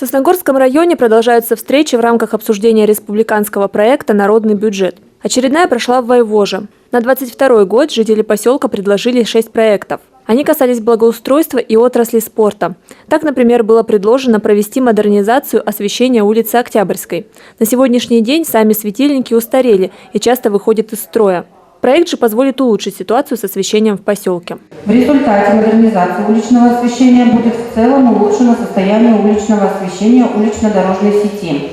Сосногорском районе продолжаются встречи в рамках обсуждения республиканского проекта «Народный бюджет». Очередная прошла в Вайвоже. На 2022 год жители поселка предложили 6 проектов. Они касались благоустройства и отрасли спорта. Так, например, было предложено провести модернизацию освещения улицы Октябрьской. На сегодняшний день сами светильники устарели и часто выходят из строя. Проект же позволит улучшить ситуацию с освещением в поселке. В результате модернизации уличного освещения будет в целом улучшено состояние уличного освещения улично-дорожной сети.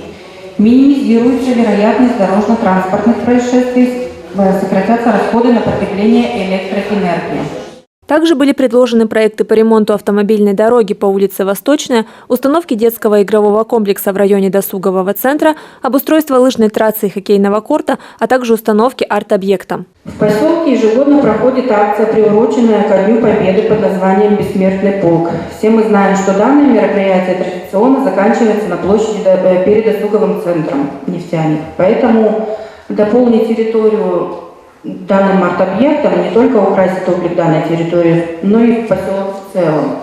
Минимизируется вероятность дорожно-транспортных происшествий, сократятся расходы на потребление электроэнергии. Также были предложены проекты по ремонту автомобильной дороги по улице Восточная, установки детского игрового комплекса в районе досугового центра, обустройство лыжной трассы и хоккейного корта, а также установки арт-объекта. В поселке ежегодно проходит акция, приуроченная ко Дню Победы под названием «Бессмертный полк». Все мы знаем, что данное мероприятие традиционно заканчивается на площади перед досуговым центром «Нефтяник». Поэтому дополнить территорию данным арт-объектом не только украсит облик данной территории, но и поселок в целом.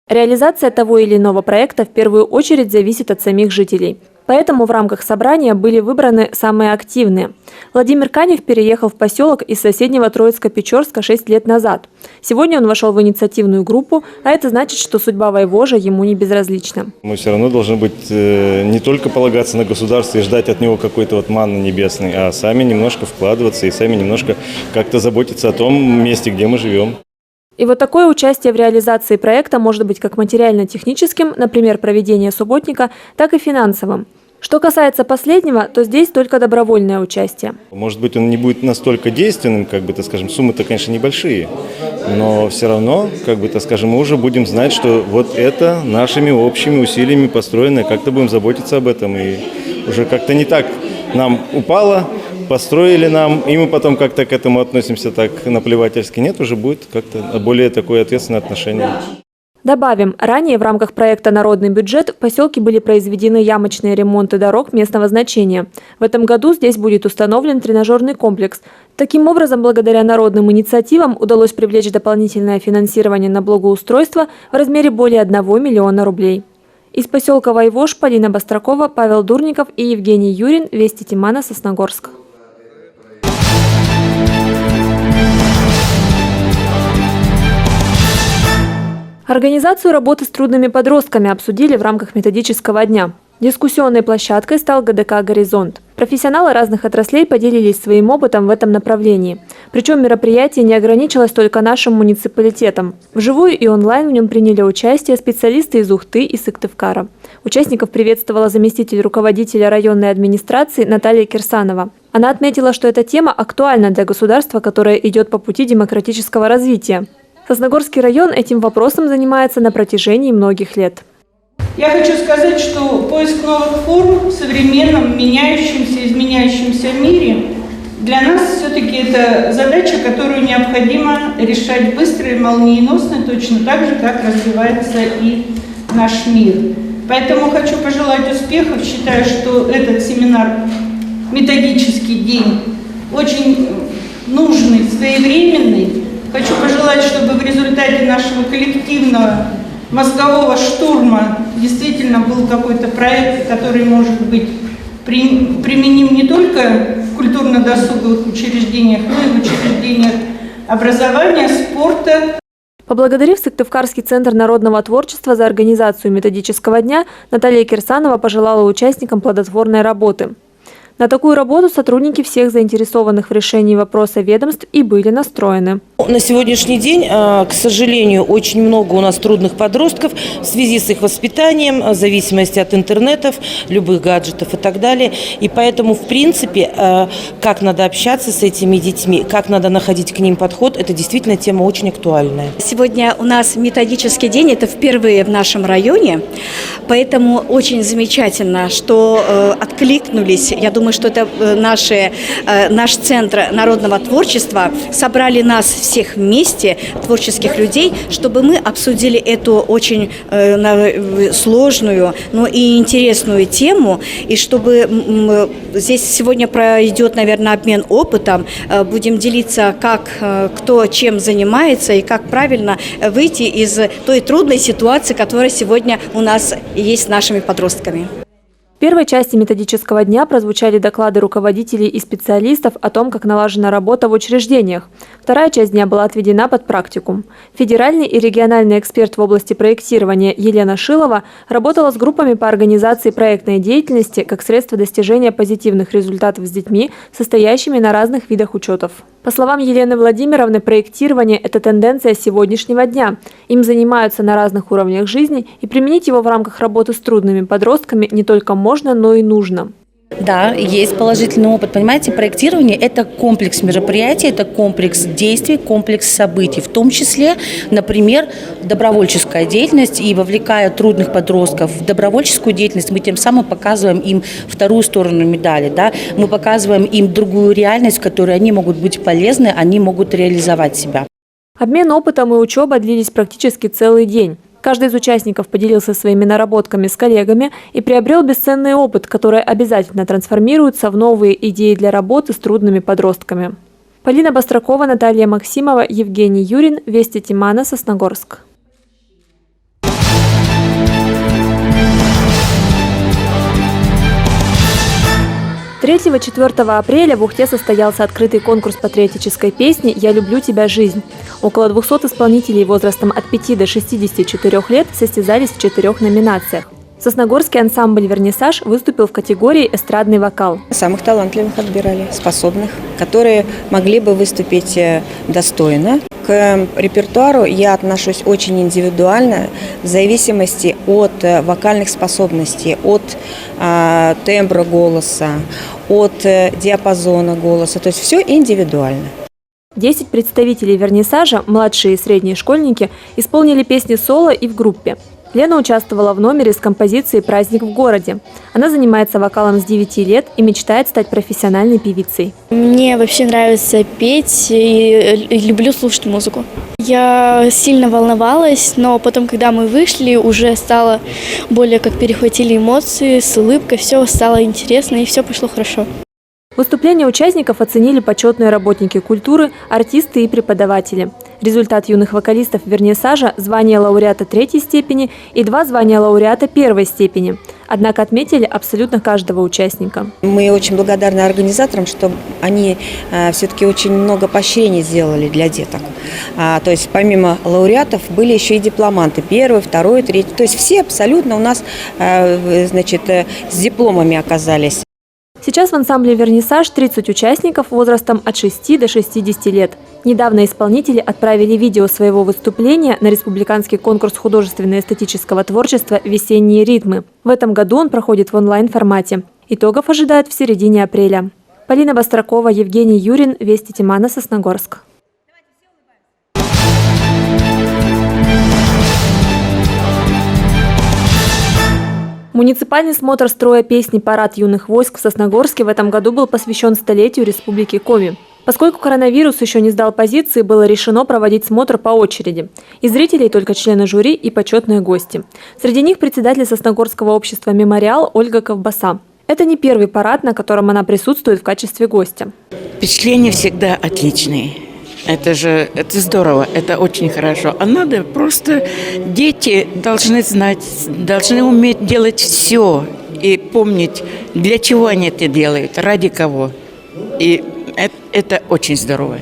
Реализация того или иного проекта в первую очередь зависит от самих жителей. Поэтому в рамках собрания были выбраны самые активные. Владимир Канев переехал в поселок из соседнего Троицко-Печорска 6 лет назад. Сегодня он вошел в инициативную группу, а это значит, что судьба Вайвожа ему не безразлична. Мы все равно должны быть не только полагаться на государство и ждать от него какой-то манны небесной, а сами немножко вкладываться и сами немножко как-то заботиться о том месте, где мы живем. И вот такое участие в реализации проекта может быть как материально-техническим, например, проведение субботника, так и финансовым. Что касается последнего, то здесь только добровольное участие. Может быть, он не будет настолько действенным, скажем, суммы-то, конечно, небольшие, но все равно, мы уже будем знать, что вот это нашими общими усилиями построено, как-то будем заботиться об этом, и уже как-то не так нам упало, построили нам, и мы потом как-то к этому относимся так наплевательски. Нет, уже будет как-то более такое ответственное отношение. Добавим, ранее в рамках проекта «Народный бюджет» в поселке были произведены ямочные ремонты дорог местного значения. В этом году здесь будет установлен тренажерный комплекс. Таким образом, благодаря народным инициативам удалось привлечь дополнительное финансирование на благоустройство в размере более 1 миллиона рублей. Из поселка Вайвож Полина Бастракова, Павел Дурников и Евгений Юрин. Вести Тимана, Сосногорск. Организацию работы с трудными подростками обсудили в рамках методического дня. Дискуссионной площадкой стал ГДК «Горизонт». Профессионалы разных отраслей поделились своим опытом в этом направлении. Причем мероприятие не ограничилось только нашим муниципалитетом. Вживую и онлайн в нем приняли участие специалисты из Ухты и Сыктывкара. Участников приветствовала заместитель руководителя районной администрации Наталья Кирсанова. Она отметила, что эта тема актуальна для государства, которое идет по пути демократического развития. Сосногорский район этим вопросом занимается на протяжении многих лет. Я хочу сказать, что поиск новых форм в современном, меняющемся, изменяющемся мире для нас все-таки это задача, которую необходимо решать быстро и молниеносно, точно так же, как развивается и наш мир. Поэтому хочу пожелать успехов. Считаю, что этот семинар, методический день, очень нужный, своевременный. Хочу пожелать, чтобы в результате нашего коллективного мозгового штурма действительно был какой-то проект, который может быть применим не только в культурно-досуговых учреждениях, но и в учреждениях образования, спорта. Поблагодарив Сыктывкарский центр народного творчества за организацию методического дня, Наталья Кирсанова пожелала участникам плодотворной работы. На такую работу сотрудники всех заинтересованных в решении вопроса ведомств и были настроены. На сегодняшний день, к сожалению, очень много у нас трудных подростков в связи с их воспитанием, в зависимости от интернетов, любых гаджетов и так далее. И поэтому, в принципе, как надо общаться с этими детьми, как надо находить к ним подход, это действительно тема очень актуальная. Сегодня у нас методический день, это впервые в нашем районе, поэтому очень замечательно, что откликнулись, я думаю, думаю, что это наш центр народного творчества, собрали нас всех вместе, творческих людей, чтобы мы обсудили эту очень сложную, но и интересную тему, и чтобы здесь сегодня пройдет, наверное, обмен опытом, будем делиться, как кто чем занимается и как правильно выйти из той трудной ситуации, которая сегодня у нас есть с нашими подростками. В первой части методического дня прозвучали доклады руководителей и специалистов о том, как налажена работа в учреждениях. Вторая часть дня была отведена под практикум. Федеральный и региональный эксперт в области проектирования Елена Шилова работала с группами по организации проектной деятельности как средство достижения позитивных результатов с детьми, состоящими на разных видах учетов. По словам Елены Владимировны, проектирование – это тенденция сегодняшнего дня. Им занимаются на разных уровнях жизни, и применить его в рамках работы с трудными подростками не только можно, но и нужно. Да, есть положительный опыт. Понимаете, проектирование – это комплекс мероприятий, это комплекс действий, комплекс событий. В том числе, например, добровольческая деятельность. И вовлекая трудных подростков в добровольческую деятельность, мы тем самым показываем им вторую сторону медали. Да? Мы показываем им другую реальность, в которой они могут быть полезны, они могут реализовать себя. Обмен опытом и учеба длились практически целый день. Каждый из участников поделился своими наработками с коллегами и приобрел бесценный опыт, который обязательно трансформируется в новые идеи для работы с трудными подростками. Полина Бастракова, Наталья Максимова, Евгений Юрин, Вести Тимана, Сосногорск. 3-4 апреля в Ухте состоялся открытый конкурс патриотической песни «Я люблю тебя, жизнь». Около 200 исполнителей возрастом от 5 до 64 лет состязались в 4 номинациях. Сосногорский ансамбль «Вернисаж» выступил в категории «Эстрадный вокал». Самых талантливых отбирали, способных, которые могли бы выступить достойно. К репертуару я отношусь очень индивидуально, в зависимости от вокальных способностей, от тембра голоса, от диапазона голоса. То есть все индивидуально. 10 представителей «Вернисажа», младшие и средние школьники, исполнили песни соло и в группе. Лена участвовала в номере с композицией «Праздник в городе». Она занимается вокалом с 9 лет и мечтает стать профессиональной певицей. Мне вообще нравится петь и люблю слушать музыку. Я сильно волновалась, но потом, когда мы вышли, уже стало более как перехватили эмоции, с улыбкой, все стало интересно и все пошло хорошо. Выступления участников оценили почетные работники культуры, артисты и преподаватели. Результат юных вокалистов «Вернисажа» – звание лауреата 3-й степени и 2 звания лауреата 1-й степени. Однако отметили абсолютно каждого участника. Мы очень благодарны организаторам, что они все-таки очень много поощрений сделали для деток. То есть помимо лауреатов были еще и дипломанты 1-й, 2-й, 3-й. То есть все абсолютно у нас с дипломами оказались. Сейчас в ансамбле «Вернисаж» 30 участников возрастом от 6 до 60 лет. Недавно исполнители отправили видео своего выступления на республиканский конкурс художественно-эстетического творчества «Весенние ритмы». В этом году он проходит в онлайн-формате. Итогов ожидают в середине апреля. Полина Бастракова, Евгений Юрин, Вести Тимана, Сосногорск. Муниципальный смотр строя песни «Парад юных войск» в Сосногорске в этом году был посвящен столетию Республики Коми. Поскольку коронавирус еще не сдал позиции, было решено проводить смотр по очереди. Из зрителей только члены жюри и почетные гости. Среди них председатель Сосногорского общества «Мемориал» Ольга Ковбаса. Это не первый парад, на котором она присутствует в качестве гостя. Впечатления всегда отличные. Это здорово, это очень хорошо. А надо просто, дети должны знать, должны уметь делать все и помнить, для чего они это делают, ради кого. И это очень здорово.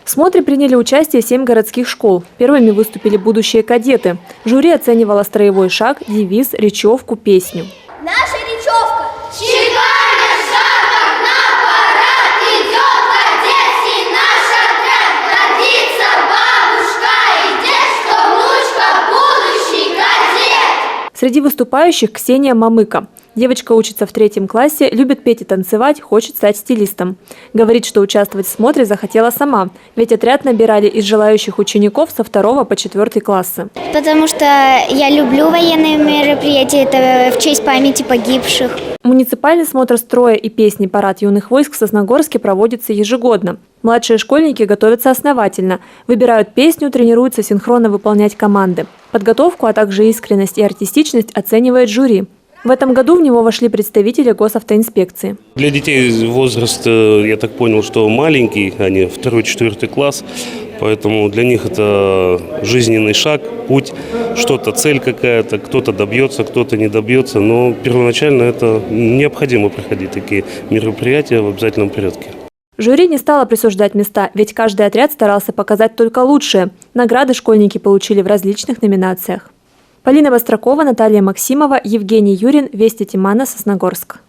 В смотре приняли участие 7 городских школ. Первыми выступили будущие кадеты. Жюри оценивало строевой шаг, девиз, речевку, песню. Наша речевка. Чеканя шаг на парад идет кадет, и наш отряд гордится бабушка и дед, что внучка будущий кадет. Среди выступающих Ксения Мамыка. Девочка учится в 3 классе, любит петь и танцевать, хочет стать стилистом. Говорит, что участвовать в смотре захотела сама, ведь отряд набирали из желающих учеников со 2 по 4 классы. Потому что я люблю военные мероприятия, это в честь памяти погибших. Муниципальный смотр строя и песни «Парад юных войск» в Сосногорске проводится ежегодно. Младшие школьники готовятся основательно, выбирают песню, тренируются синхронно выполнять команды. Подготовку, а также искренность и артистичность оценивает жюри. В этом году в него вошли представители госавтоинспекции. Для детей возраст, я так понял, что маленький, они 2-4 класс, поэтому для них это жизненный шаг, путь, что-то, цель какая-то, кто-то добьется, кто-то не добьется, но первоначально это необходимо проходить такие мероприятия в обязательном порядке. Жюри не стало присуждать места, ведь каждый отряд старался показать только лучшее. Награды школьники получили в различных номинациях. Полина Востракова, Наталья Максимова, Евгений Юрин, Вести Тимана, Сосногорск.